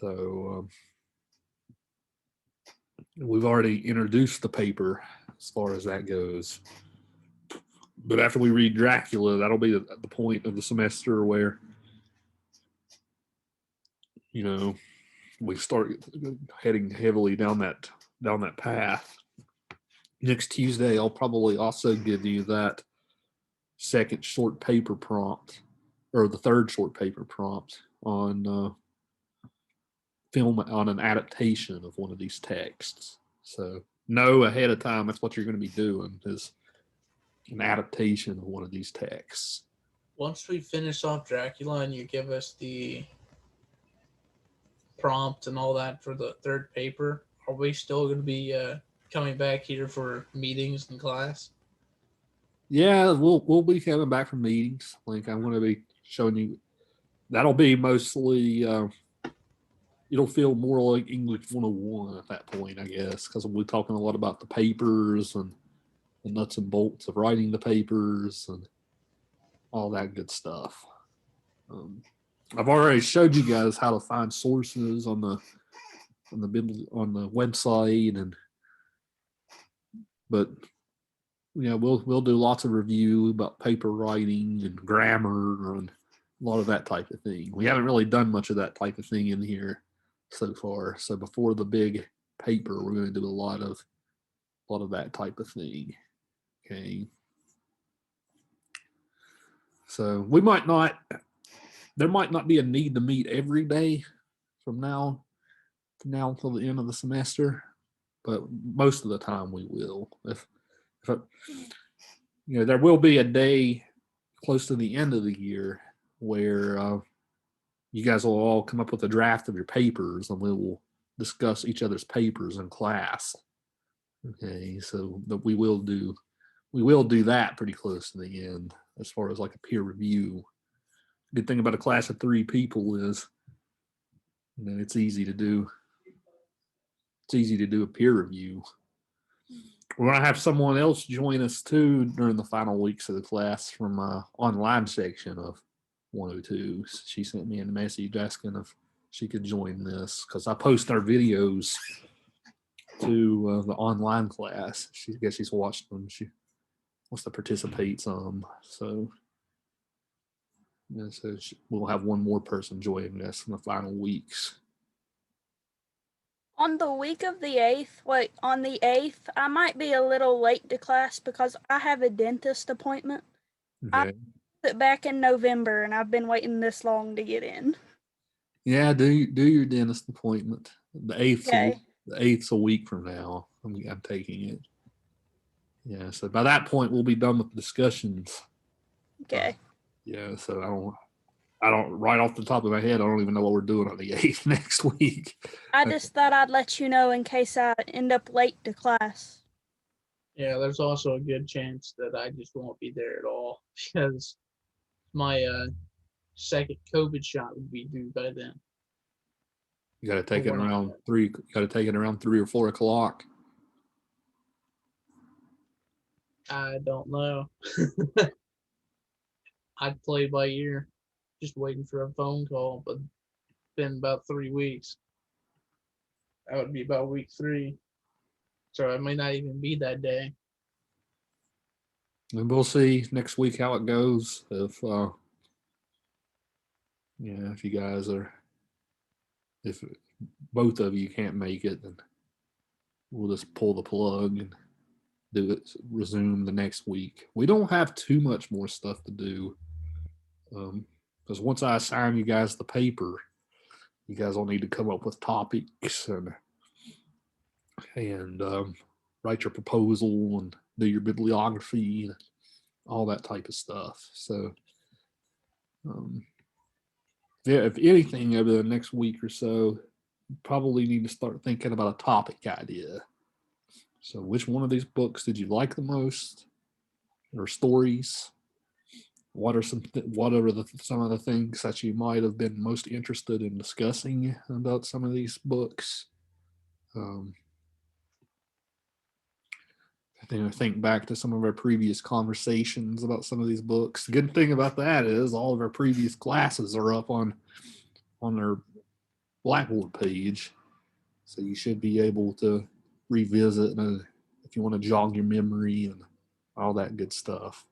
So we've already introduced the paper as far as that goes. But after we read Dracula, that'll be the point of the semester where, you know, we start heading heavily down that path. Next Tuesday, I'll probably also give you that second short paper prompt, or the third short paper prompt on film on an adaptation of one of these texts. So know ahead of time that's what you're going to be doing is an adaptation of one of these texts. Once we finish off Dracula and you give us the prompt and all that for the third paper, are we still going to be coming back here for meetings in class? Yeah, we'll be coming back from meetings. Like I'm going to be showing you. That'll be mostly. It'll feel more like English 101 at that point, I guess, because we'll be talking a lot about the papers and the nuts and bolts of writing the papers and all that good stuff. Um, I've already showed you guys how to find sources on the website, but we'll do lots of review about paper writing and grammar and a lot of that type of thing. We haven't really done much of that type of thing in here so far. So before the big paper, we're going to do a lot of that type of thing. Okay. So there might not be a need to meet every day from now until the end of the semester, but most of the time we will. If there will be a day close to the end of the year where you guys will all come up with a draft of your papers and we will discuss each other's papers in class. Okay, so that we will do that pretty close to the end as far as like a peer review. Good thing about a class of 3 people is it's easy to do. It's easy to do a peer review. We're going to have someone else join us too during the final weeks of the class from online section of 102. She sent me a message asking if she could join this because I post our videos to the online class. I guess she's watched them. She wants to participate some. So we'll have one more person joining us in the final weeks. On the week of the 8th, on the 8th, I might be a little late to class because I have a dentist appointment. Okay. I put back in November, and I've been waiting this long to get in. Yeah, do your dentist appointment. The 8th. Okay. The 8th's a week from now. I'm taking it. Yeah, so by that point we'll be done with the discussions. Okay. Yeah, so I don't right off the top of my head, I don't even know what we're doing on the 8th next week. I just thought I'd let you know in case I end up late to class. Yeah, there's also a good chance that I just won't be there at all because my second COVID shot would be due by then. You got to take it around 3. You got to take it around 3 or 4 o'clock. I don't know. I'd play by ear, just waiting for a phone call, but it's been about 3 weeks. That would be about week 3. So it may not even be that day. And we'll see next week how it goes. If if you guys if both of you can't make it, then we'll just pull the plug and resume the next week. We don't have too much more stuff to do because once I assign you guys the paper, you guys will need to come up with topics and write your proposal and do your bibliography and all that type of stuff. So if anything over the next week or so, you probably need to start thinking about a topic idea. So which one of these books did you like the most, or stories? What are some of the things that you might have been most interested in discussing about some of these books? I think back to some of our previous conversations about some of these books. The good thing about that is all of our previous classes are up on their Blackboard page, so you should be able to revisit if you want to jog your memory and all that good stuff.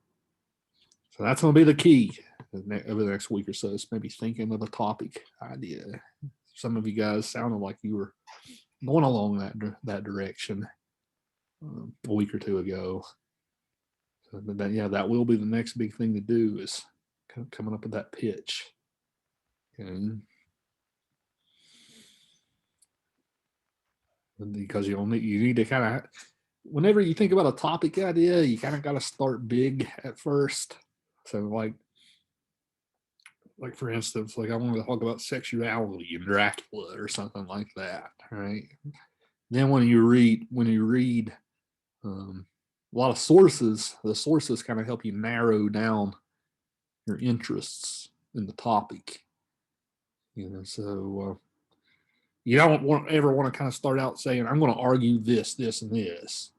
So that's going to be the key over the next week or so. Is maybe thinking of a topic idea. Some of you guys sounded like you were going along that direction a week or two ago. So that will be the next big thing to do, is coming up with that pitch. Okay. Because you need to kind of, whenever you think about a topic idea, you kind of got to start big at first. So like for instance, like I wanted to talk about sexuality in Dracula or something like that, right? Then when you read a lot of sources, the sources kind of help you narrow down your interests in the topic. So you don't ever want to kind of start out saying, I'm going to argue this, this, and this.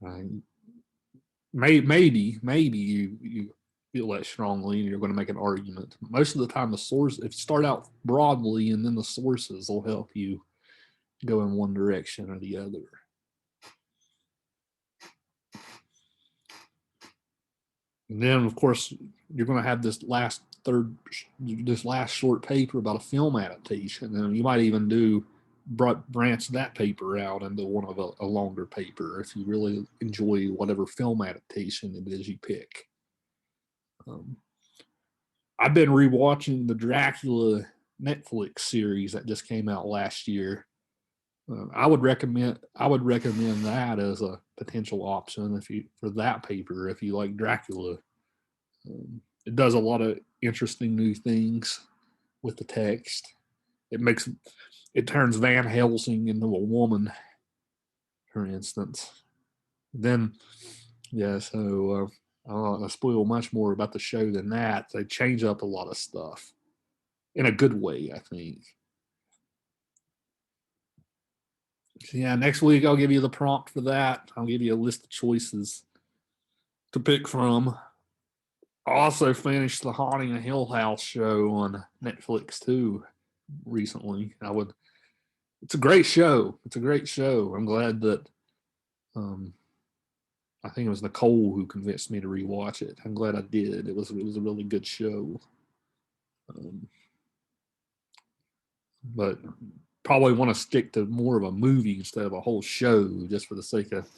Right? Maybe you feel that strongly and you're going to make an argument. Most of the time, if you start out broadly, and then the sources will help you go in one direction or the other. And then, of course, you're going to have this last short paper about a film adaptation, and you might even branch that paper out into one of a longer paper if you really enjoy whatever film adaptation it is you pick. I've been rewatching the Dracula Netflix series that just came out last year. I would recommend that as a potential option for that paper if you like Dracula. It does a lot of interesting new things with the text. It turns Van Helsing into a woman, for instance. Then, so I'll spoil much more about the show than that. They change up a lot of stuff in a good way, I think. So yeah, next week I'll give you the prompt for that. I'll give you a list of choices to pick from. I also finished the Haunting of Hill House show on Netflix too recently. It's a great show. I'm glad that I think it was Nicole who convinced me to rewatch it. I'm glad I did. It was a really good show. But probably want to stick to more of a movie instead of a whole show, just for the sake of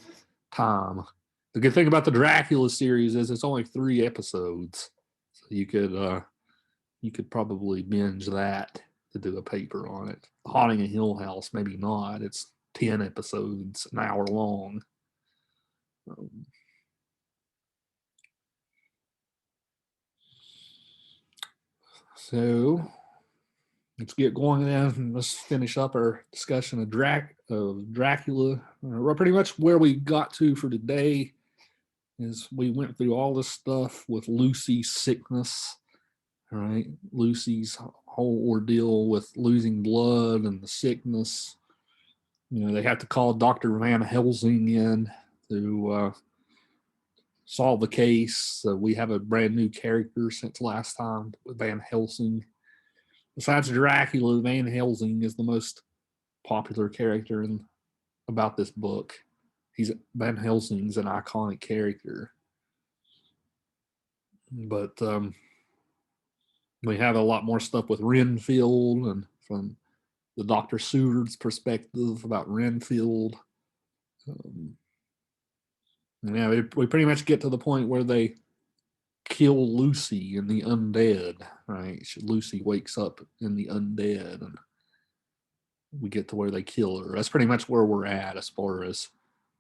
time. The good thing about the Dracula series is it's only 3 episodes, so you could probably binge that to do a paper on it. Haunting a Hill House, maybe not. It's 10 episodes, an hour long. So let's get going then. Let's finish up our discussion of Dracula. Pretty much where we got to for today is we went through all this stuff with Lucy's sickness, right? Lucy's whole ordeal with losing blood and the sickness. They have to call Dr. Van Helsing in to solve the case. So we have a brand new character since last time with Van Helsing. Besides Dracula, Van Helsing is the most popular character about this book. Van Helsing's an iconic character. But we have a lot more stuff with Renfield, and from the Dr. Seward's perspective about Renfield. We pretty much get to the point where they kill Lucy in the undead, right? Lucy wakes up in the undead, and we get to where they kill her. That's pretty much where we're at as far as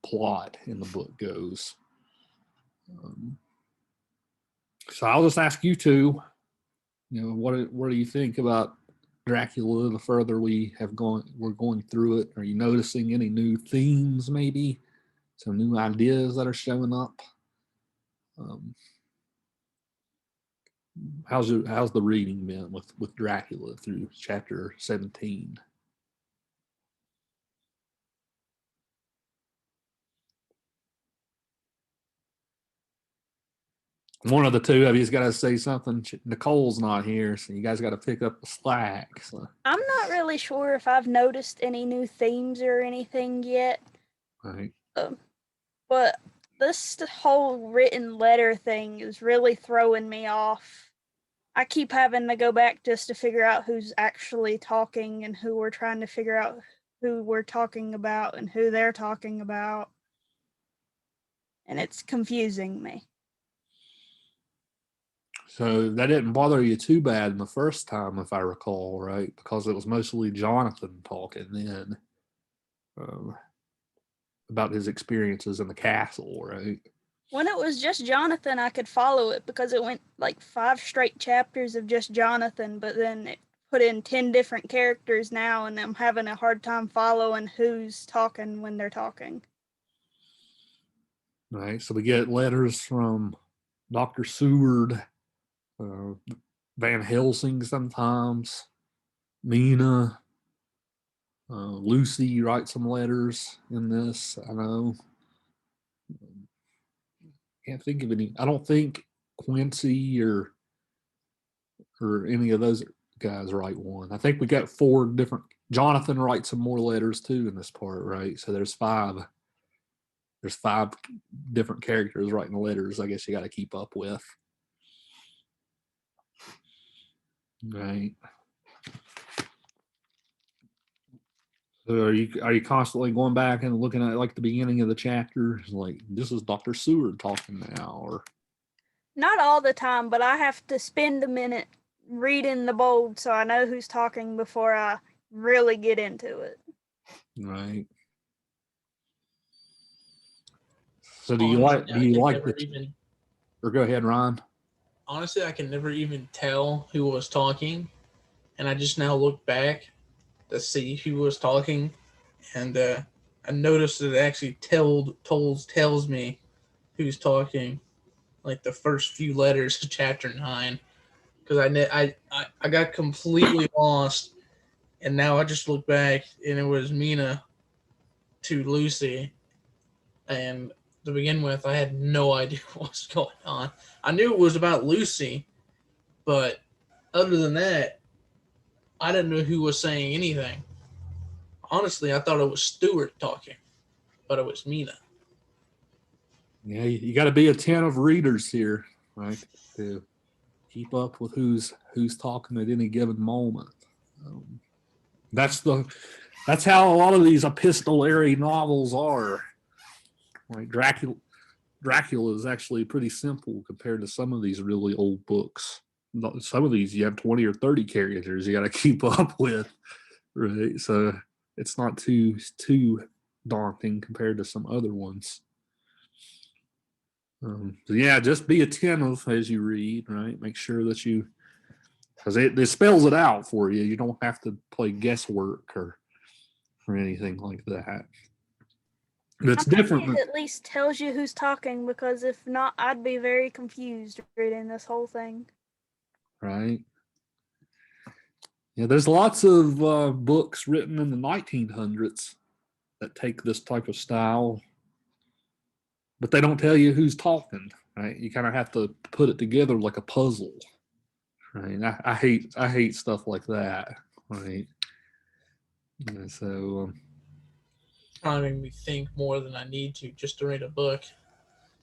plot in the book goes. So I'll just ask you two, what do you think about Dracula the further we're going through it? Are you noticing any new themes, maybe some new ideas that are showing up? How's the reading been with Dracula through chapter 17? One of the two of you's got to say something. Nicole's not here, so you guys got to pick up the slack. So. I'm not really sure if I've noticed any new themes or anything yet. Right. But this whole written letter thing is really throwing me off. I keep having to go back just to figure out who's actually talking and who we're trying to figure out who we're talking about and who they're talking about. And it's confusing me. So that didn't bother you too bad the first time, if I recall, right? Because it was mostly Jonathan talking then about his experiences in the castle, right? When it was just Jonathan, I could follow it because it went like 5 straight chapters of just Jonathan, but then it put in 10 different characters now, and I'm having a hard time following who's talking when they're talking. Right. So we get letters from Dr. Seward, Van Helsing sometimes, Mina, Lucy writes some letters in this. I know. Can't think of any. I don't think Quincy or any of those guys write one. I think we got 4 different. Jonathan writes some more letters too in this part, right? So there's 5. There's 5 different characters writing letters. I guess you got to keep up with. Right. So are you constantly going back and looking at like the beginning of the chapter, like this is Dr. Seward talking now, or Not all the time, but I have to spend a minute reading the bold so I know who's talking before I really get into it. right? So do Honestly, you like the or go ahead, Ron? Honestly, I can never even tell who was talking, and I just now look back to see who was talking, and I noticed that it actually tells me who's talking, like the first few letters of chapter 9, because I got completely lost, and now I just look back and it was Mina to Lucy, and to begin with, I had no idea what was going on. I knew it was about Lucy, but other than that, I didn't know who was saying anything. Honestly, I thought it was Stuart talking, but it was Mina. Yeah, you got to be attentive readers here, right? To keep up with who's talking at any given moment. Um, that's how a lot of these epistolary novels are. Right, Dracula is actually pretty simple compared to some of these really old books. Some of these you have 20 or 30 characters you got to keep up with, right? So it's not too daunting compared to some other ones. So yeah, just be attentive as you read, right? Make sure that because it spells it out for you. You don't have to play guesswork or anything like that. It's different. It at least tells you who's talking, because if not, I'd be very confused reading this whole thing. Right. Yeah, there's lots of books written in the 1900s that take this type of style, but they don't tell you who's talking. Right. You kind of have to put it together like a puzzle. Right. I hate stuff like that. Right. And so. Kind of made me think more than I need to just to read a book.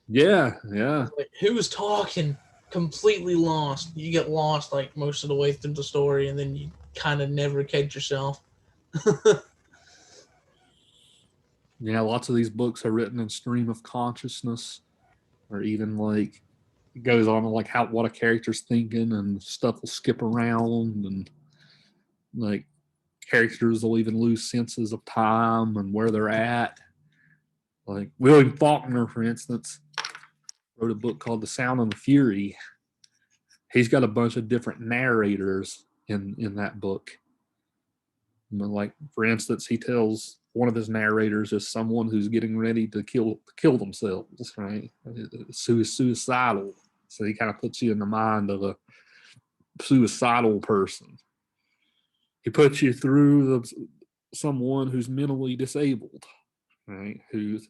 Yeah. Like, who's talking? Completely lost. You get lost like most of the way through the story, and then you kind of never catch yourself. Yeah, lots of these books are written in stream of consciousness, or even like it goes on like what a character's thinking, and stuff will skip around, and like characters will even lose senses of time and where they're at. Like William Faulkner, for instance, wrote a book called The Sound and the Fury. He's got a bunch of different narrators in that book. Like, for instance, he tells one of his narrators is someone who's getting ready to kill themselves, right? Suicidal. So he kind of puts you in the mind of a suicidal person. He puts you through someone who's mentally disabled, right? Who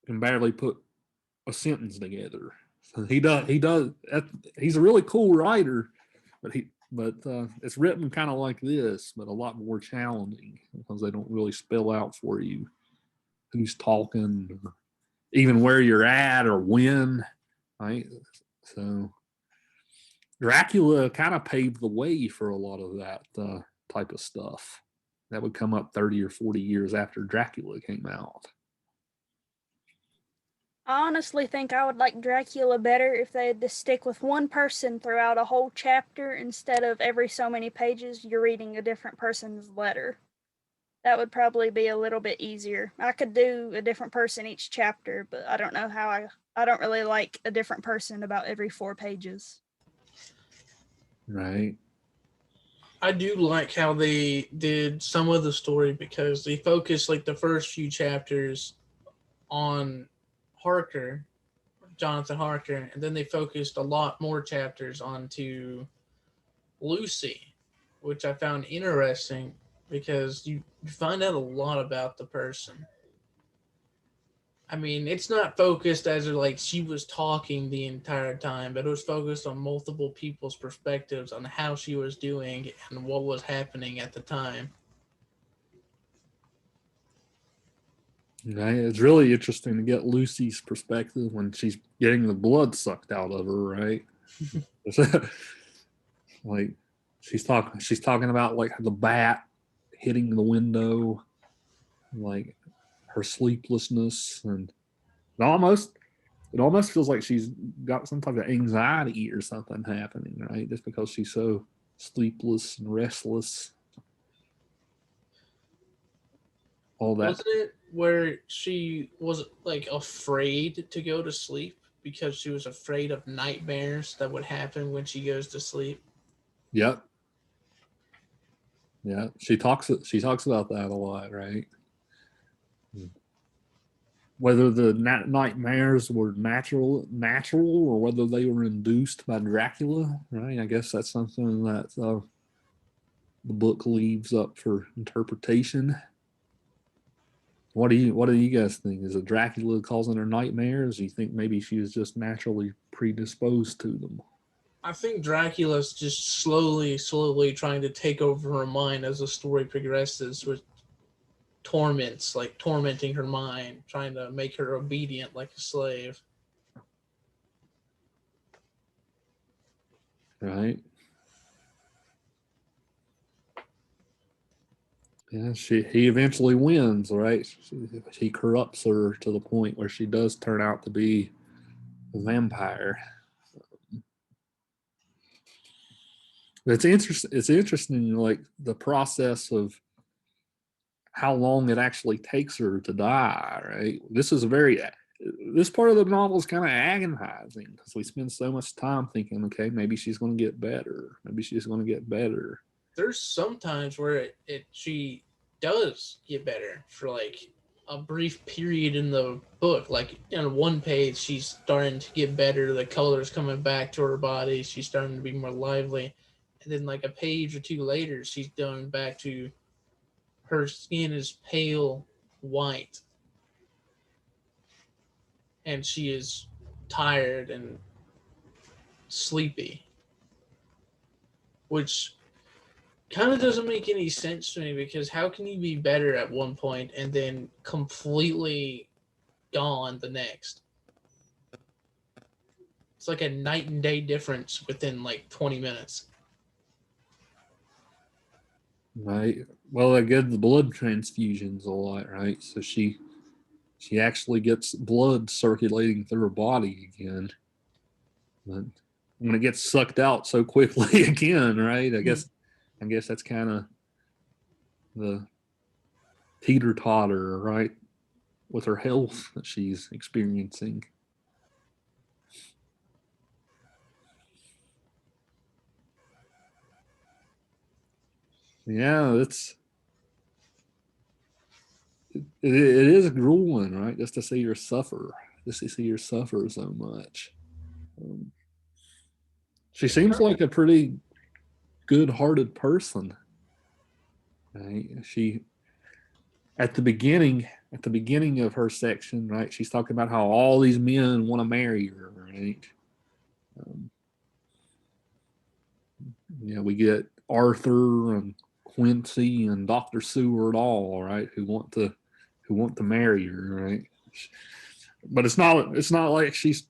can barely put a sentence together. So he does. He's a really cool writer, but it's written kind of like this, but a lot more challenging because they don't really spell out for you who's talking, or even where you're at or when. Right. So Dracula kind of paved the way for a lot of that type of stuff that would come up 30 or 40 years after Dracula came out. I honestly think I would like Dracula better if they had to stick with one person throughout a whole chapter instead of every so many pages you're reading a different person's letter. That would probably be a little bit easier. I could do a different person each chapter, but I don't know how I don't really like a different person about every 4 pages. Right. I do like how they did some of the story because they focused like the first few chapters on Harker, Jonathan Harker, and then they focused a lot more chapters onto Lucy, which I found interesting because you find out a lot about the person. I mean, it's not focused as like she was talking the entire time, but it was focused on multiple people's perspectives on how she was doing and what was happening at the time. Right. It's really interesting to get Lucy's perspective when she's getting the blood sucked out of her, right? Like she's talking about like the bat hitting the window, like her sleeplessness, and it almost feels like she's got some type of anxiety or something happening, right? Just because she's so sleepless and restless. All that. Wasn't it where she was like afraid to go to sleep because she was afraid of nightmares that would happen when she goes to sleep? Yep. Yeah. She talks about that a lot, right? Whether the nightmares were natural or whether they were induced by Dracula, right? I guess that's something that the book leaves up for interpretation. What do you guys think? Is it Dracula causing her nightmares? Do you think maybe she was just naturally predisposed to them? I think Dracula's just slowly trying to take over her mind as the story progresses with torments, like tormenting her mind, trying to make her obedient like a slave. Right? Yeah, he eventually wins, right? He corrupts her to the point where she does turn out to be a vampire. It's interesting. It's interesting, like the process of how long it actually takes her to die. Right. This part of the novel is kind of agonizing because we spend so much time thinking, okay, maybe she's going to get better. Maybe she's going to get better. There's some times where she does get better for like a brief period in the book. Like on one page, she's starting to get better. The color's coming back to her body. She's starting to be more lively. And then like a page or two later, she's going back to her skin is pale white and she is tired and sleepy, which kind of doesn't make any sense to me because how can you be better at one point and then completely gone the next? It's like a night and day difference within like 20 minutes. Right. Well, they get the blood transfusions a lot, right? So she actually gets blood circulating through her body again. But when it gets sucked out so quickly again, right? I guess that's kind of the teeter totter, right? With her health that she's experiencing. Yeah, it is grueling, right? Just to see her suffer, just to see her suffer so much. Um, she seems like a pretty good-hearted person, right? She at the beginning of her section, right? She's talking about how all these men want to marry her, right? Um, we get Arthur and Quincy and Dr. Seward all right who want to marry her, right? But it's not like she's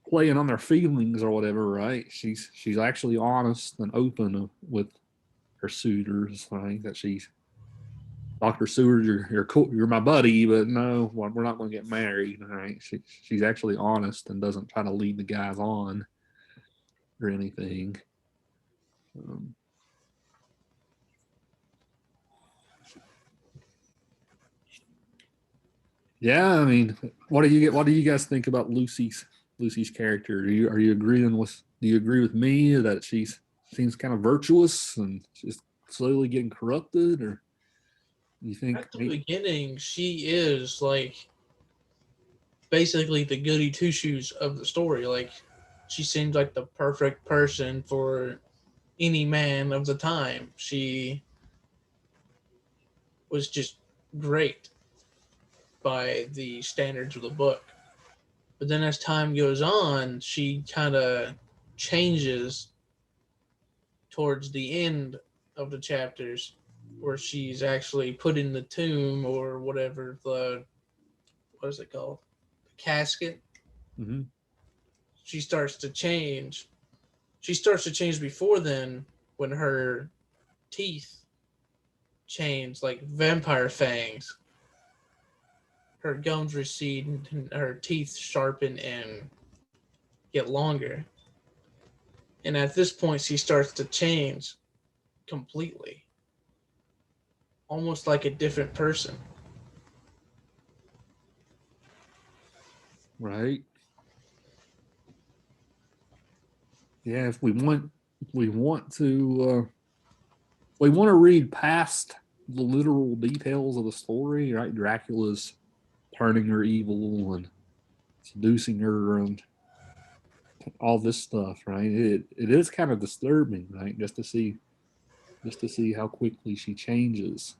playing on their feelings or whatever, right? She's actually honest and open with her suitors, right? That she's Dr. Seward, you're cool, you're my buddy, but no, we're not going to get married, right? She's actually honest and doesn't try to lead the guys on or anything. Yeah, I mean, what do you guys think about Lucy's character? Are you agreeing with do you agree with me that she seems kind of virtuous and just slowly getting corrupted, or do you think At the beginning, she is like basically the goody two shoes of the story. Like, she seems like the perfect person for any man of the time. She was just great by the standards of the book. But then as time goes on, she kind of changes towards the end of the chapters where she's actually put in the tomb or whatever, the what is it called? The casket. Mm-hmm. She starts to change. She starts to change before then when her teeth change like vampire fangs. Her gums recede and her teeth sharpen and get longer. And at this point, she starts to change completely, almost like a different person. Right? Yeah, if we want to read past the literal details of the story, right? Dracula's turning her evil and seducing her and all this stuff, right? It is kind of disturbing, right? Just to see how quickly she changes.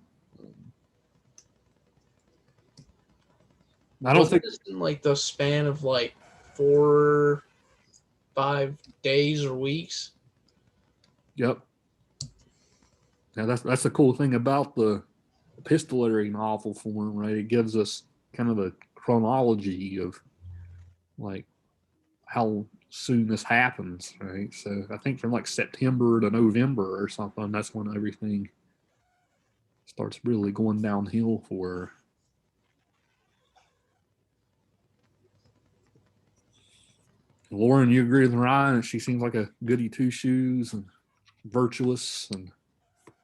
I don't think Wasn't this in like the span of like 4, 5 days or weeks? Yep. Now that's the cool thing about the epistolary novel form, right? It gives us kind of a chronology of like how soon this happens, right? So I think from like September to November or something, that's when everything starts really going downhill for her. Lauren, you agree with Ryan? She seems like a goody two shoes and virtuous and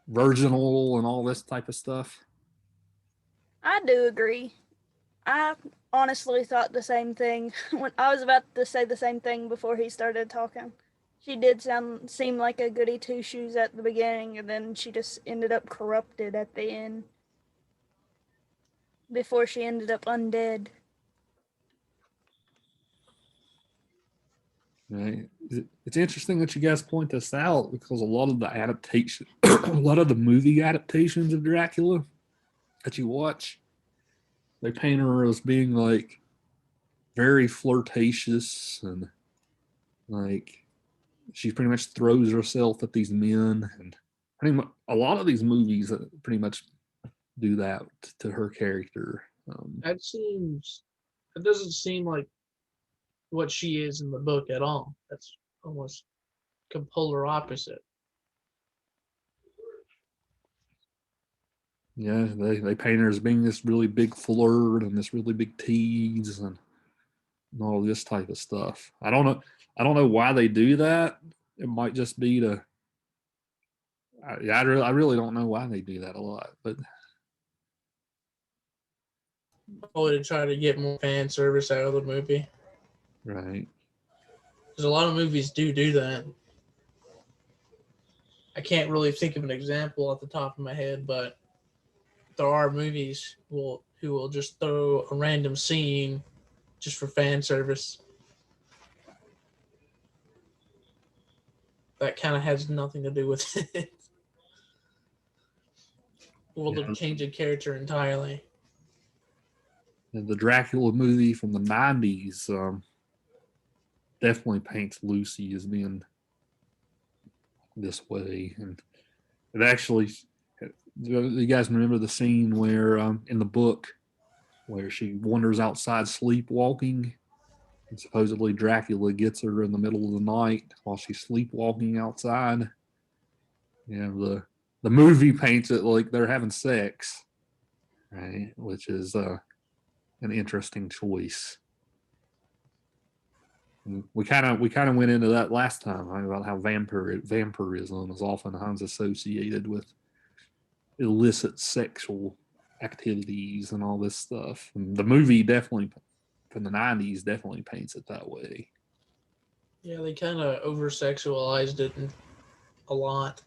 virginal and all this type of stuff. I do agree. I honestly thought the same thing when I was about to say the same thing before he started talking. She did seem like a goody two shoes at the beginning, and then she just ended up corrupted at the end before she ended up undead. Right? It's interesting that you guys point this out because a lot of the adaptation, a lot of the movie adaptations of Dracula that you watch, they paint her as being like very flirtatious and like she pretty much throws herself at these men, and pretty much a lot of these movies pretty much do that to her character. That seems. It doesn't seem like what she is in the book at all. That's almost polar opposite. Yeah, they paint her as being this really big flirt and this really big tease and all this type of stuff. I don't know why they do that. It might just be to I really don't know why they do that a lot, but Probably to try to get more fan service out of the movie. right. Because a lot of movies do that. I can't really think of an example at the top of my head, but there are movies who will just throw a random scene just for fan service. That kind of has nothing to do with it. Will Yeah. change a character entirely. And the Dracula movie from the '90s, definitely paints Lucy as being this way. And it actually, you guys remember the scene where in the book where she wanders outside sleepwalking, and supposedly Dracula gets her in the middle of the night while she's sleepwalking outside. The movie paints it like they're having sex, right? Which is an interesting choice. And we kind of went into that last time, right, about how vampirism is oftentimes associated with illicit sexual activities and all this stuff. And the movie definitely from the 90s definitely paints it that way. Yeah, they kind of over sexualized it a lot.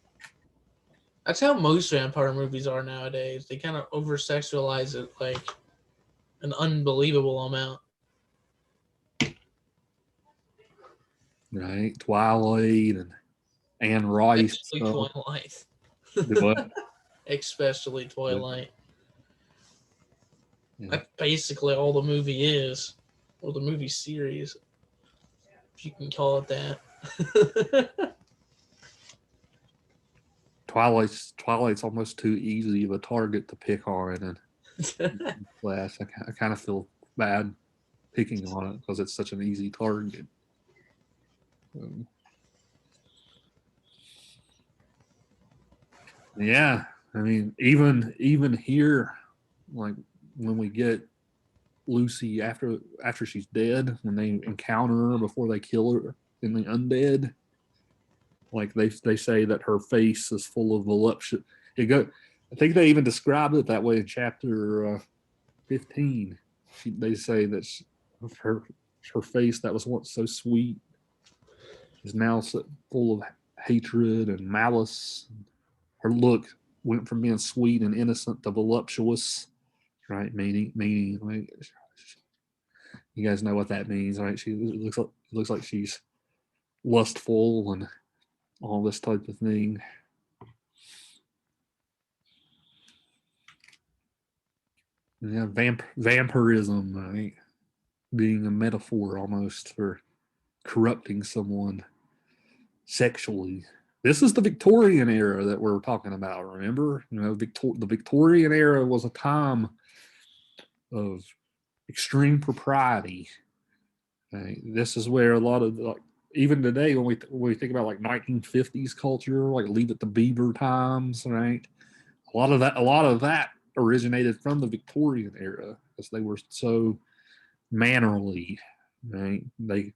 That's how most vampire movies are nowadays. They kind of over sexualize it like an unbelievable amount. Right? Twilight and Anne Rice Especially stuff. Twilight. What? Especially Twilight. Yeah. That's basically all the movie is. Or the movie series. If you can call it that. Twilight's almost too easy of a target to pick on in class. I kind of feel bad picking on it because it's such an easy target. Yeah, I mean, even here, like when we get Lucy after she's dead, when they encounter her before they kill her in the undead, like they say that her face is full of voluptuous. I think they even describe it that way in chapter 15. They say that her face that was once so sweet is now so full of hatred and malice. Her look went from being sweet and innocent to voluptuous, right? Meaning like, you guys know what that means, right? She looks like she's lustful and all this type of thing. Yeah, vampirism, right? Being a metaphor almost for corrupting someone sexually. This is the Victorian era that we're talking about. Remember, the Victorian era was a time of extreme propriety. Right? This is where a lot of even today when we think about like 1950s culture, like Leave It to Beaver times, right? A lot of that originated from the Victorian era because they were so mannerly, right? They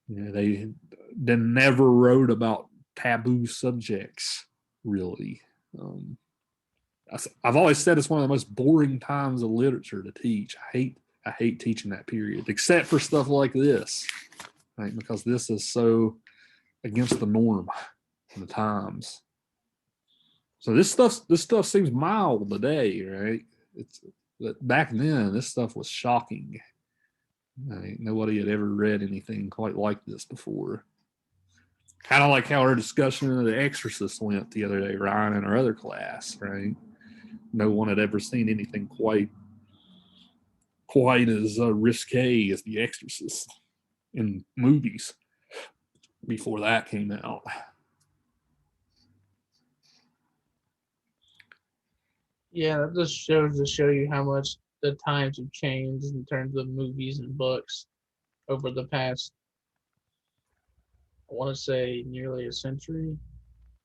never wrote about taboo subjects, really. I've always said it's one of the most boring times of literature to teach. I hate teaching that period, except for stuff like this, right? Because this is so against the norm in the times. So this stuff seems mild today, right? But back then this stuff was shocking. Right? Nobody had ever read anything quite like this before. Kind of like how our discussion of The Exorcist went the other day, Ryan, in our other class, right? No one had ever seen anything quite as risque as The Exorcist in movies before that came out. Yeah, that just shows to show you how much the times have changed in terms of movies and books over the past, I want to say, nearly a century,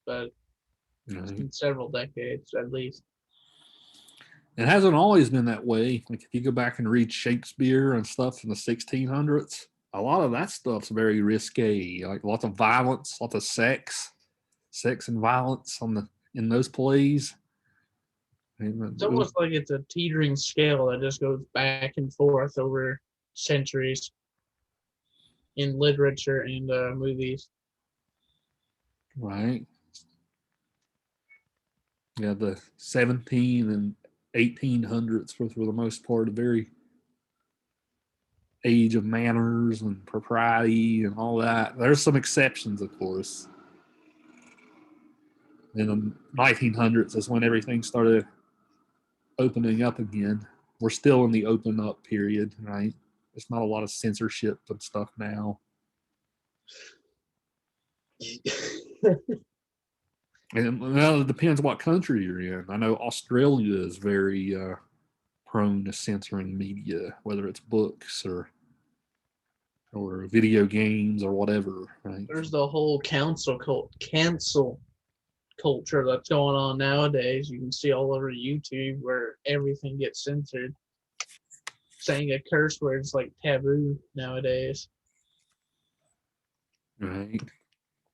but it's been several decades at least. It hasn't always been that way. Like if you go back and read Shakespeare and stuff in the 1600s, a lot of that stuff's very risque. Like lots of violence, lots of sex and violence in those plays. It's almost like it's a teetering scale that just goes back and forth over centuries in literature and movies. Right. Yeah, the 17 and 1800s for the most part, a very age of manners and propriety and all that. There's some exceptions, of course. In the 1900s is when everything started opening up again. We're still in the open up period, right? There's not a lot of censorship and stuff now. And well, it depends what country you're in. I know Australia is very prone to censoring media, whether it's books or video games or whatever. Right? There's the whole cancel culture that's going on nowadays. You can see all over YouTube where everything gets censored. Saying a curse word is like taboo nowadays. Right.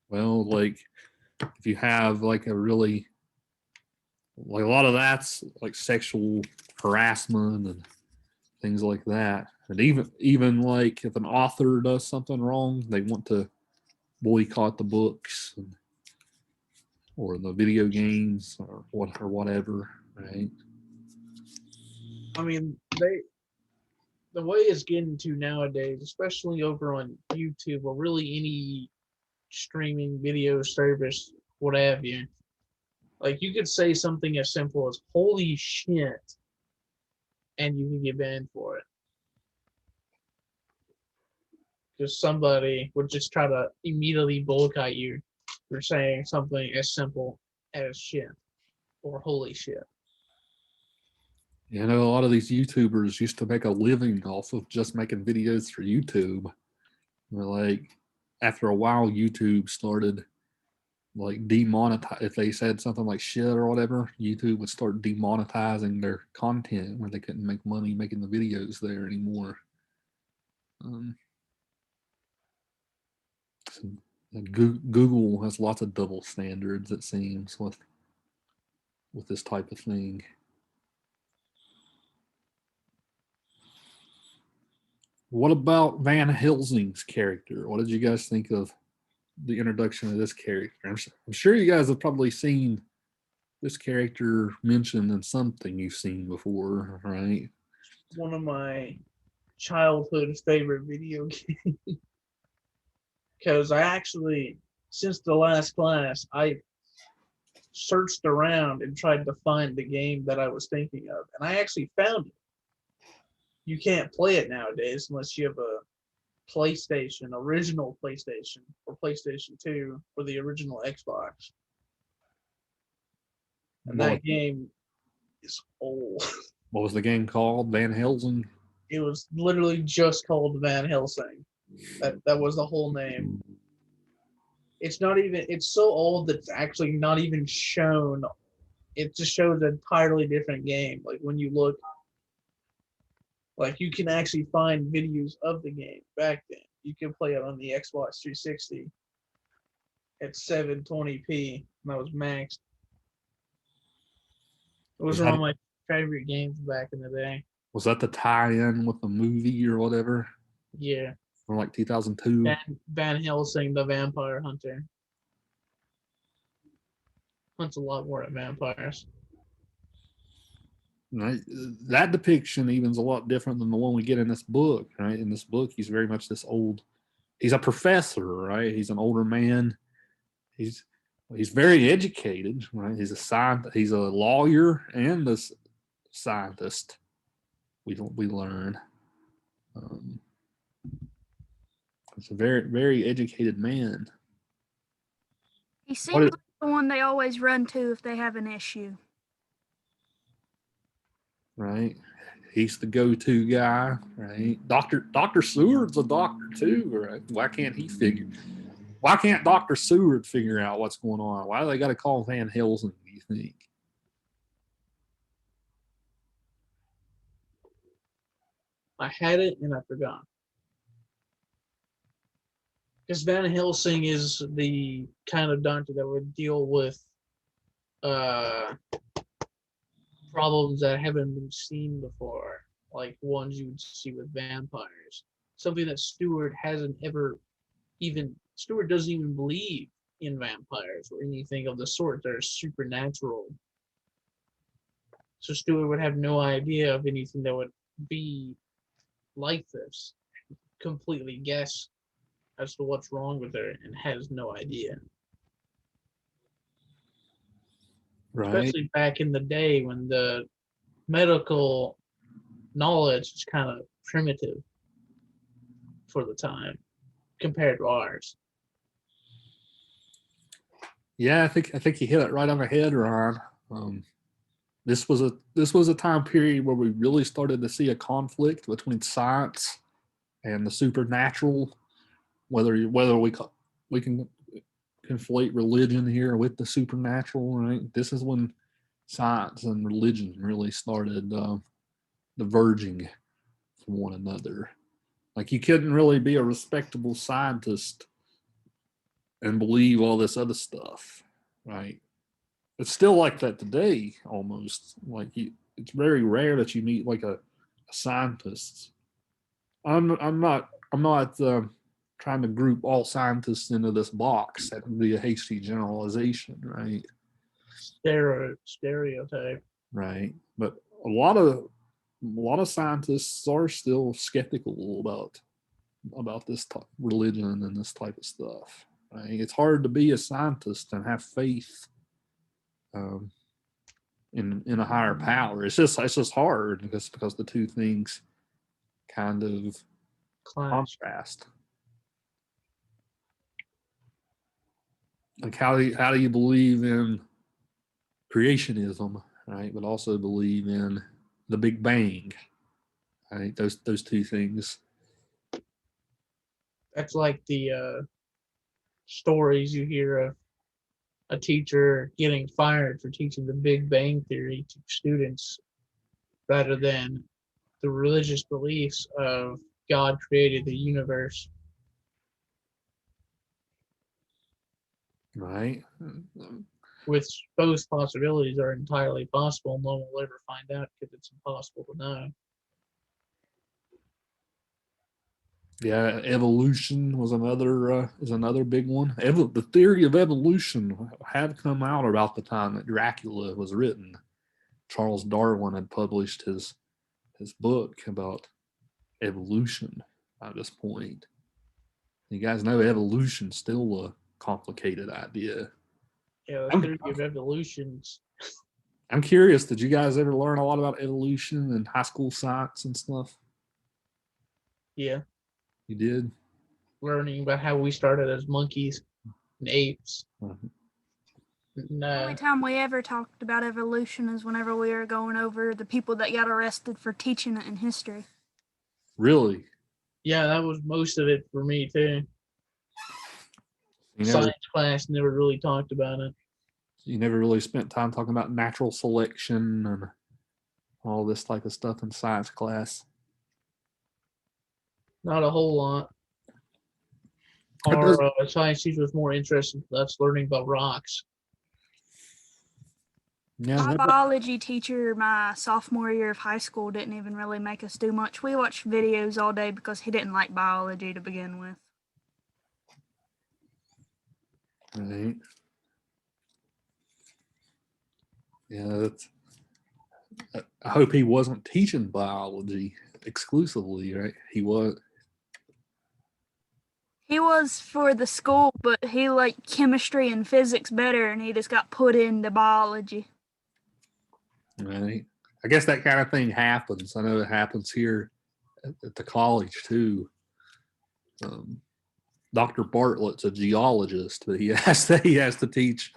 Well, like if you have like a really like a lot of that's like sexual harassment and things like that. And even like if an author does something wrong, they want to boycott the books or the video games or whatever, right? I mean, the way it's getting to nowadays, especially over on YouTube or really any streaming video service, what have you. Like you could say something as simple as "holy shit," and you can get banned for it. Because somebody would just try to immediately boycott you for saying something as simple as shit or holy shit. You know, a lot of these YouTubers used to make a living off of just making videos for YouTube. Like after a while, YouTube started like demonetize. If they said something like shit or whatever, YouTube would start demonetizing their content where they couldn't make money making the videos there anymore. So Google has lots of double standards, it seems, with this type of thing. What about Van Helsing's character? What did you guys think of the introduction of this character? I'm sure you guys have probably seen this character mentioned in something you've seen before, right? One of my childhood favorite video games. Because I actually, since the last class, I searched around and tried to find the game that I was thinking of, and I actually found it. You can't play it nowadays unless you have a PlayStation, original PlayStation, or PlayStation 2, or the original Xbox. And that game is old. What was the game called? Van Helsing? It was literally just called Van Helsing. That was the whole name. It's not even, it's so old that it's actually not even shown. It just shows an entirely different game. Like when you look, like you can actually find videos of the game back then. You can play it on the Xbox 360 at 720p, and that was maxed. It was one of my favorite games back in the day. Was that the tie-in with the movie or whatever? Yeah. From like 2002? Van Helsing, the vampire hunter. Hunts a lot more at vampires. Right? That depiction even's a lot different than the one we get in this book, right? In this book, he's very much this old, he's a professor, right? He's an older man. He's very educated, right? He's a lawyer and a scientist. We learn. He's a very, very educated man. He seems like the one they always run to if they have an issue. Right? He's the go-to guy, right? Dr. Seward's a doctor too, right? Why can't Dr. Seward figure out what's going on? Why do they got to call Van Helsing, do you think? I had it and I forgot. Because Van Helsing is the kind of doctor that would deal with problems that haven't been seen before, like ones you would see with vampires. Something that Stewart hasn't ever Stewart doesn't even believe in vampires or anything of the sort that are supernatural. So Stewart would have no idea of anything that would be like this. Completely guess as to what's wrong with her and has no idea. Right. Especially back in the day when the medical knowledge is kind of primitive for the time compared to ours. Yeah, I think you hit it right on the head, Ron. This was a time period where we really started to see a conflict between science and the supernatural. Whether we can conflate religion here with the supernatural, right? This is when science and religion really started diverging from one another. Like you couldn't really be a respectable scientist and believe all this other stuff, right? It's still like that today, almost. It's very rare that you meet like a scientist. I'm not trying to group all scientists into this box. That would be a hasty generalization, right? Stereotype. Right. But a lot of scientists are still skeptical about this type religion and this type of stuff. Right? It's hard to be a scientist and have faith um, in a higher power. It's just hard because the two things kind of Clash. contrast. Like how do you believe in creationism, right? But also believe in the Big Bang, right? Those two things. That's like the stories you hear of a teacher getting fired for teaching the Big Bang Theory to students rather than the religious beliefs of God created the universe. Right. Which both possibilities are entirely possible. No one will ever find out because it's impossible to know. Yeah, evolution was another is another big one. The theory of evolution had come out about the time that Dracula was written. Charles Darwin had published his book about evolution by this point. You guys know evolution's still a complicated idea. Yeah, the I'm, theory of evolution's I'm curious, did you guys ever learn a lot about evolution in high school science and stuff? yeah, You did? learning about how we started as monkeys and apes. Mhm. And, The only time we ever talked about evolution is whenever we were going over the people that got arrested for teaching it in history. Really? yeah, that was most of it for me too. You never Science class never really talked about it. you never really spent time talking about natural selection and all this type of stuff in science class. Not a whole lot. That does- Our science teacher was more interested in us learning about rocks. yeah, My that- biology teacher, my sophomore year of high school, didn't even really make us do much. We watched videos all day because he didn't like biology to begin with. right. Yeah, that's. I hope he wasn't teaching biology exclusively, right? He was. He was for the school, but he liked chemistry and physics better, and he just got put into biology. Right. I guess that kind of thing happens. I know it happens here at the college too. Um, Dr. Bartlett's a geologist, but he has to teach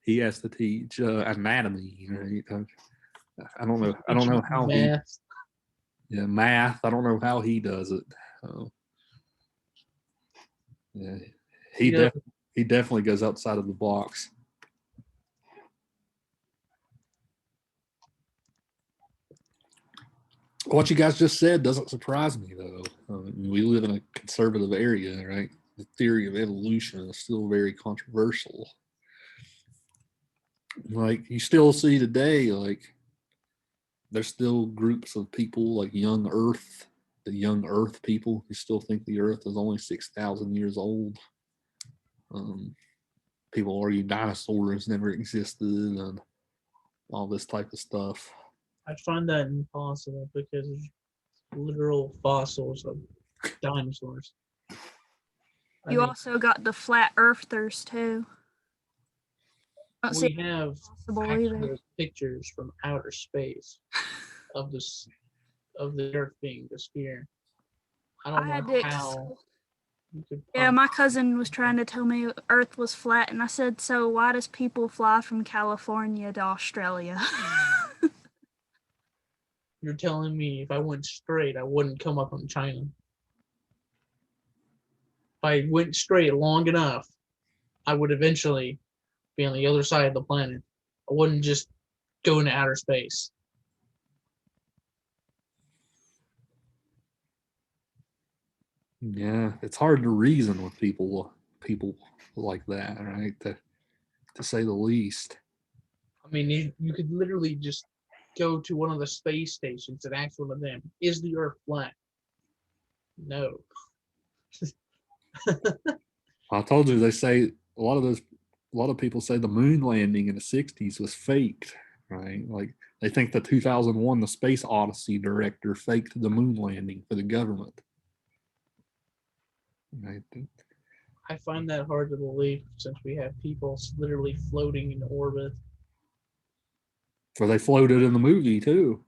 anatomy. Right? I don't know how Math. math. I don't know how he does it. Uh, yeah, he Yeah. he definitely goes outside of the box. What you guys just said doesn't surprise me though. We live in a conservative area, right? The theory of evolution is still very controversial. Like you still see today, like there's still groups of people like the young Earth people who still think the Earth is only 6,000 years old. Um, People argue dinosaurs never existed and all this type of stuff. I find that impossible because there's literal fossils of dinosaurs. I You mean, also got the flat earthers too. Don't see we have possible actual either. pictures from outer space of this of the Earth being the sphere. I I don't had know to how You could Yeah, pop- my cousin was trying to tell me Earth was flat, and I said, "So why does people fly from California to Australia?" You're telling me if I went straight, I wouldn't come up on China. If I went straight long enough, I would eventually be on the other side of the planet. I wouldn't just go into outer space. Yeah, it's hard to reason with people like that, right? To say the least. I mean, you could literally just go to one of the space stations and ask one of them, is the Earth flat? No. I told you they say a lot of people say the moon landing in the 60s was faked, right? Like they think the 2001 The Space Odyssey director faked the moon landing for the government. Right? I find that hard to believe since we have people literally floating in orbit. For they floated in the movie too.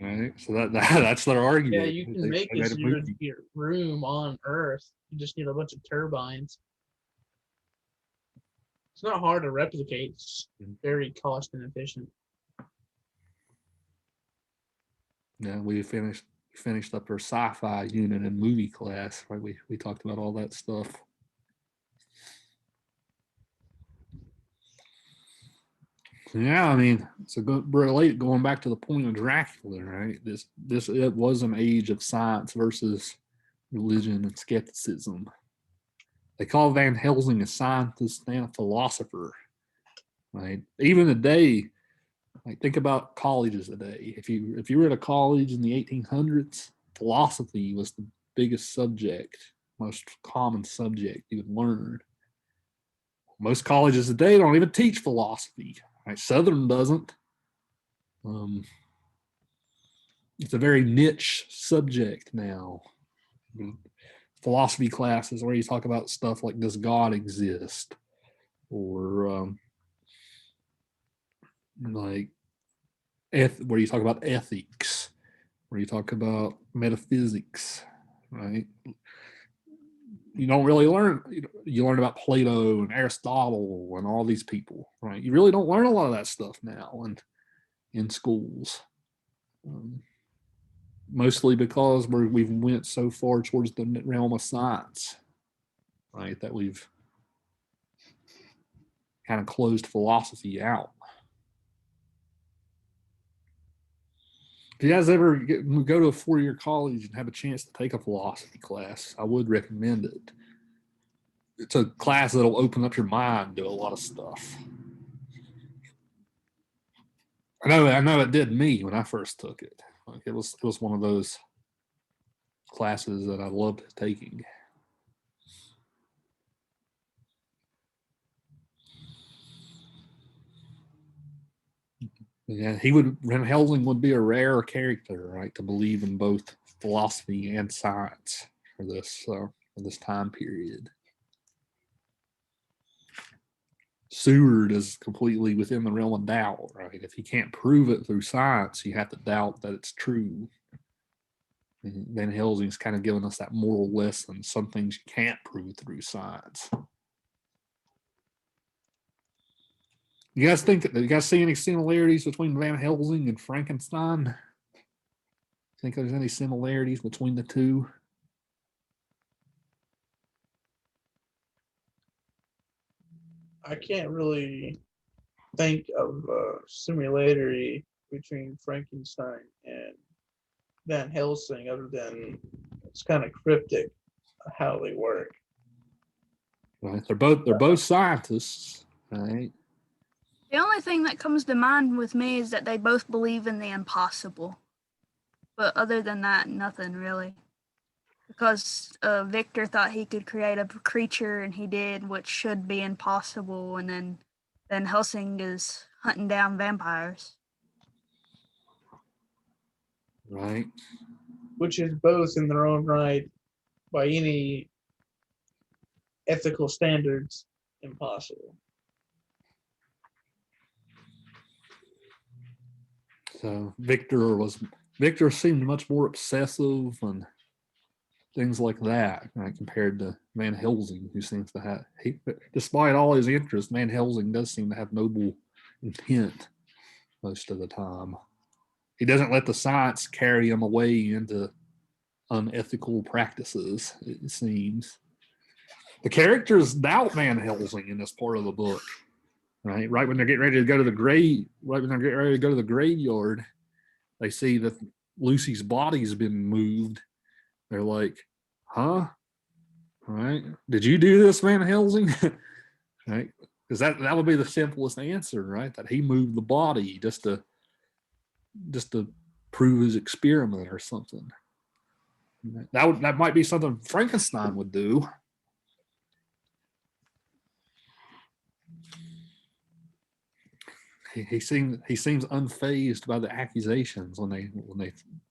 Right? So that's their argument. Yeah, you can They make made this a movie. your room on Earth. You just need a bunch of turbines. It's not hard to replicate. It's very cost inefficient. Yeah, we finished up our sci-fi unit in movie class, right? We talked about all that stuff. Yeah, I mean, so going back to the point of Dracula, right? This it was an age of science versus religion and skepticism. They call Van Helsing a scientist and a philosopher, right? Even today, like think about colleges today. If you were at a college in the 1800s, philosophy was the biggest subject, most common subject you would learn. Most colleges today don't even teach philosophy. Right? Southern doesn't. It's a very niche subject now. Philosophy classes where you talk about stuff like does God exist, or like where you talk about ethics, where you talk about metaphysics, right? You don't really learn. You learn about Plato and Aristotle and all these people, right? You really don't learn a lot of that stuff now in schools. Mostly because we've went so far towards the realm of science, right? That we've kind of closed philosophy out. If you guys ever go to a 4-year college and have a chance to take a philosophy class, I would recommend it. It's a class that'll open up your mind to a lot of stuff. I know it did me when I first took it. Like it was one of those classes that I loved taking. Yeah, Van Helsing would be a rare character, right, to believe in both philosophy and science for this time period. Seward is completely within the realm of doubt, right? If you can't prove it through science, you have to doubt that it's true. And Van Helsing's kind of giving us that moral lesson. Some things you can't prove through science. You guys see any similarities between Van Helsing and Frankenstein? Think there's any similarities between the two? I can't really think of a similarity between Frankenstein and Van Helsing other than it's kind of cryptic how they work. Right, they're both scientists, right? The only thing that comes to mind with me is that they both believe in the impossible. But other than that, nothing really. Because Victor thought he could create a creature, and he did, which should be impossible. And then Van Helsing is hunting down vampires. Right. Which is both in their own right, by any ethical standards, impossible. So Victor was Victor seemed much more obsessive and things like that, right, compared to Van Helsing, who seems to have, despite all his interests, Van Helsing does seem to have noble intent most of the time. He doesn't let the science carry him away into unethical practices, it seems. The characters doubt Van Helsing in this part of the book. Right when they're getting ready to go to the graveyard, they see that Lucy's body's been moved. They're like, huh? Right? Did you do this, Van Helsing? Right? Because that would be the simplest answer, right? That he moved the body just to prove his experiment or something. That might be something Frankenstein would do. He seems unfazed by the accusations when they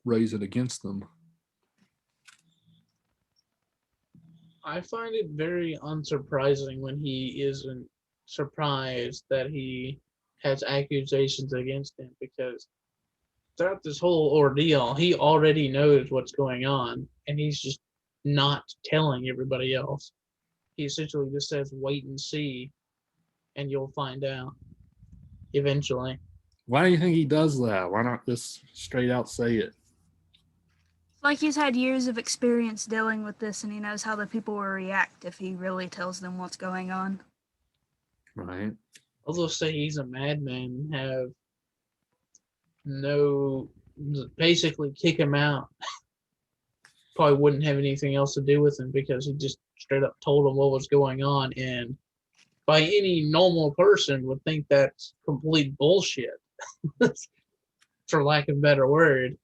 raise it against them. I find it very unsurprising when he isn't surprised that he has accusations against him, because throughout this whole ordeal, he already knows what's going on, and he's just not telling everybody else. He essentially just says, wait and see, and you'll find out eventually. Why do you think he does that? Why not just straight out say it? Like he's had years of experience dealing with this, and he knows how the people will react if he really tells them what's going on. Right. I'll just say he's a madman, have basically kick him out. Probably wouldn't have anything else to do with him, because he just straight up told him what was going on, and by any normal person would think that's complete bullshit, for lack of a better word,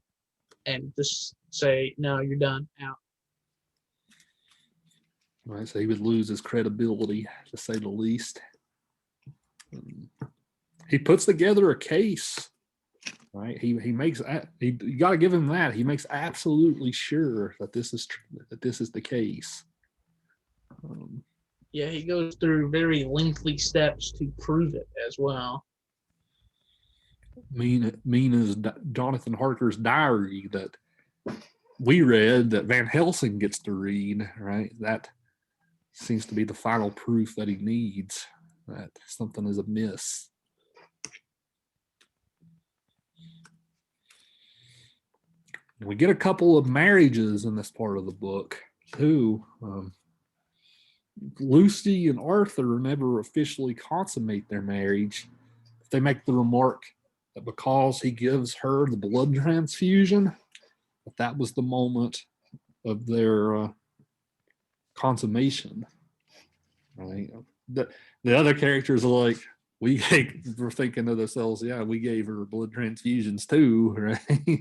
and just say, no, you're done, out. Right, so he would lose his credibility, to say the least. He puts together a case, right? He makes, you got to give him that. He makes absolutely sure that this is the case. Yeah, he goes through very lengthy steps to prove it as well. Mean as Jonathan Harker's diary that we read, that Van Helsing gets to read, right? That seems to be the final proof that he needs, that something is amiss. We get a couple of marriages in this part of the book too. Lucy and Arthur never officially consummate their marriage. They make the remark that because he gives her the blood transfusion, that was the moment of their consummation. Right? The other characters are like, we're thinking to themselves, yeah, we gave her blood transfusions too, right? Yeah,